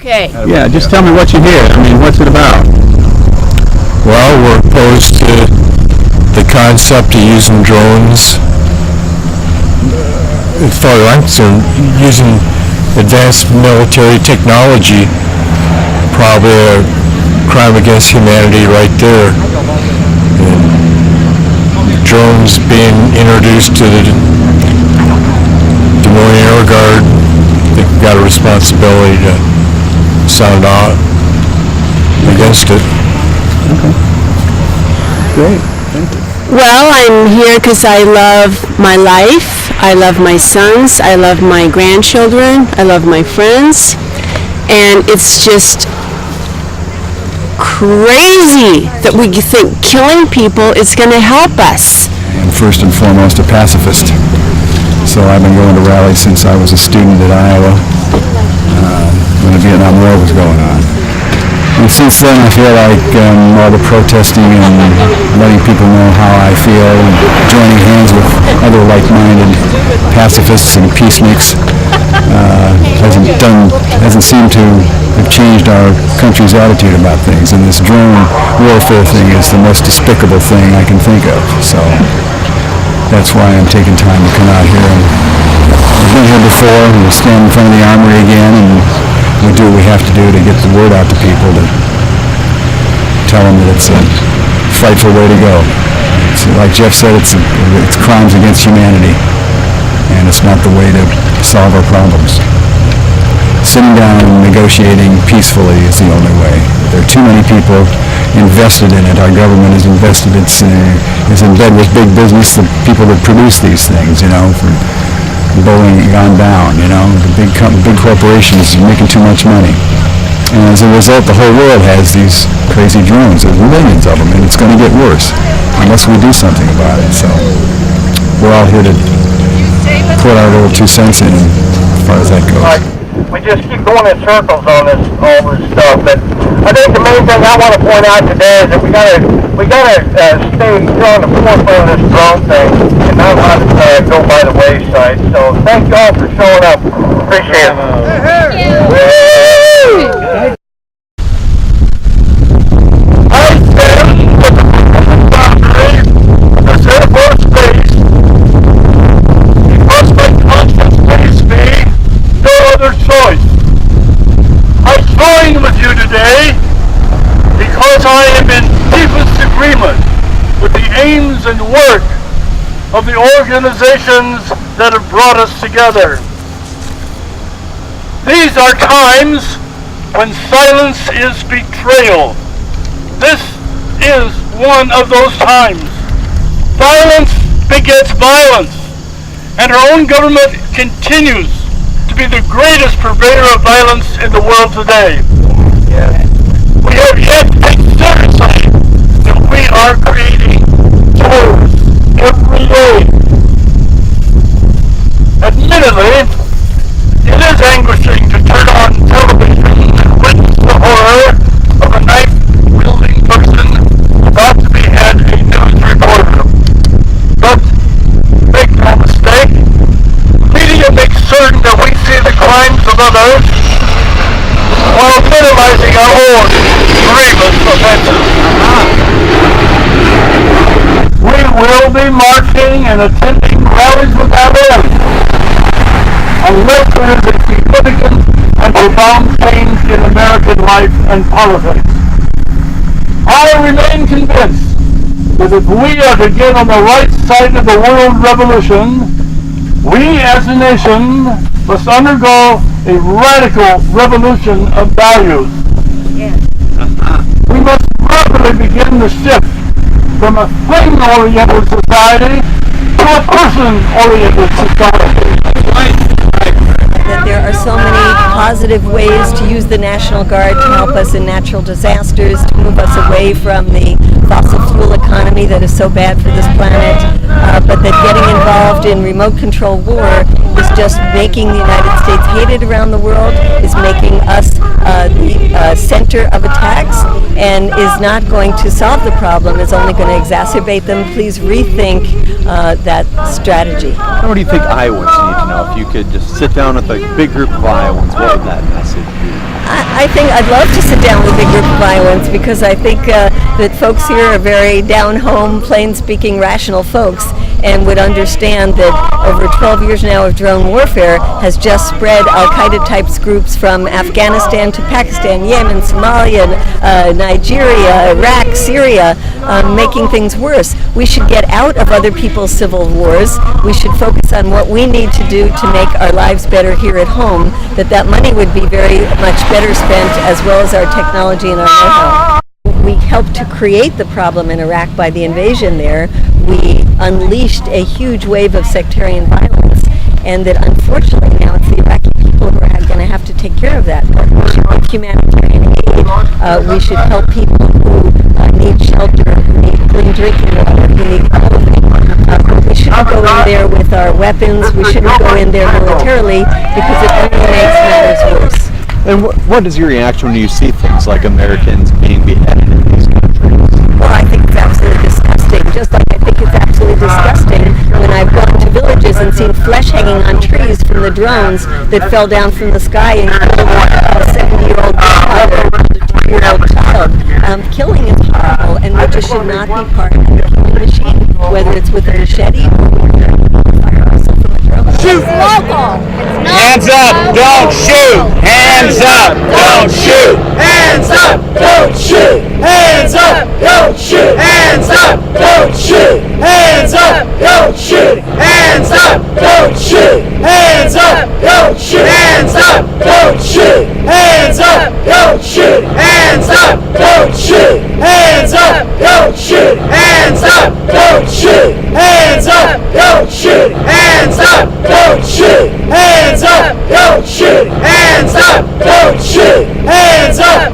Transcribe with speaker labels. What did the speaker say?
Speaker 1: Okay.
Speaker 2: Yeah, just tell me what you hear. I mean, what's it about?
Speaker 3: Well, we're opposed to the concept of using drones. As far as I'm concerned, using advanced military technology, probably a crime against humanity right there. And drones being introduced to the Des Moines Air Guard, they've got a responsibility to sound out against it.
Speaker 2: Okay. Great. Thank you.
Speaker 1: Well, I'm here because I love my life. I love my sons. I love my grandchildren. I love my friends. And it's just crazy that we think killing people is going to help us.
Speaker 4: I'm first and foremost a pacifist. So I've been going to rallies since I was a student at Iowa when the Vietnam War was going on. And since then I feel like all the protesting and letting people know how I feel and joining hands with other like-minded pacifists and peaceniks hasn't seemed to have changed our country's attitude about things. And this drone warfare thing is the most despicable thing I can think of. So that's why I'm taking time to come out here. I've been here before, and we'll stand in front of the Armory again, and we do what we have to do to get the word out to people, to tell them that it's a frightful way to go. It's, like Jeff said, it's crimes against humanity, and it's not the way to solve our problems. Sitting down and negotiating peacefully is the only way. There are too many people invested in it. Our government is invested. Is in bed with big business, the people that produce these things, from Boeing on down, the big corporations are making too much money. And as a result, the whole world has these crazy drones. There's millions of them, and it's going to get worse unless we do something about it. So we're all here to put our little 2 cents in as far as that goes.
Speaker 5: We just keep going in circles on all this stuff. But I think the main thing I want to point out today is that we gotta stay on the forefront of this drone thing and not let it go by the wayside. So thank you all for showing up. Appreciate it. Woo! I stand with the boundary of this Air Force Base. We must make constant space be no other choice. I join with you today because I am in deepest agreement with the aims and work of the organizations that have brought us together. These are times when silence is betrayal. This is one of those times. Violence begets violence, and our own government continues to be the greatest purveyor of violence in the world today. We have yet to take seriously that we are creating terrorists every day. Admittedly, it is anguishing to turn on television and witness the horror of a knife-wielding person about to behead a news reporter. But make no mistake, media makes certain that we see the crimes of others while minimizing our own grievous offenses. We will be marching and attending rallies without end unless there is a significant and profound change in American life and politics. I remain convinced that if we are to get on the right side of the world revolution, we as a nation must undergo a radical revolution of values. We must rapidly begin the shift from a thing-oriented society to a person-oriented society.
Speaker 6: That there are so many positive ways to use the National Guard to help us in natural disasters, to move us away from the fossil fuel economy that is so bad for this planet, but that getting involved in remote control war is just making the United States hated around the world, is making us the center of attacks, and is not going to solve the problem, is only going to exacerbate them. Please rethink that strategy.
Speaker 7: What do you think Iowans need to know? If you could just sit down with a big group of Iowans, what would that message be?
Speaker 6: I think I'd love to sit down with a big group of Iowans because I think that folks here are very down-home, plain-speaking, rational folks and would understand that over 12 years now of drone warfare has just spread Al-Qaeda types groups from Afghanistan to Pakistan, Yemen, Somalia, Nigeria, Iraq, Syria, making things worse. We should get out of other people's civil wars. We should focus on what we need to do to make our lives better here at home, that money would be very much better spent, as well as our technology and our know-how. We helped to create the problem in Iraq by the invasion there. We unleashed a huge wave of sectarian violence, and that unfortunately now it's the Iraqi people who are going to have to take care of that. We should give humanitarian aid. We should help people who need shelter, who need clean drinking water, who need clothing. We shouldn't go in there with our weapons. We shouldn't go in there militarily because it only makes matters worse.
Speaker 7: And what is your reaction when you see things like Americans being beheaded in these countries?
Speaker 6: Well, I think it's absolutely disgusting. Just like I think it's absolutely disgusting when I've gone to villages and seen flesh hanging on trees from the drones that fell down from the sky and killed a 70-year-old grandmother, a 2-year-old child. Killing is horrible, and we just should not be part of the killing machine, whether it's with a machete or with a fire missile from a drone.
Speaker 5: Shoot! Hands up! Don't shoot! Hands up! Don't shoot! Hands up! Don't shoot! Hands up! Don't shoot! Hands up! Don't shoot! Hands up! Don't shoot! Hands up! Don't shoot! Hands up! Don't shoot! Hands up! Don't shoot! Hands up! Don't shoot! Hands up! Don't shoot! Hands up! Don't shoot! Hands up! Don't shoot! Hands up! Don't shoot! Hands up! Don't shoot! Hands up! Don't shoot! Hands up! Don't shoot! Hands up!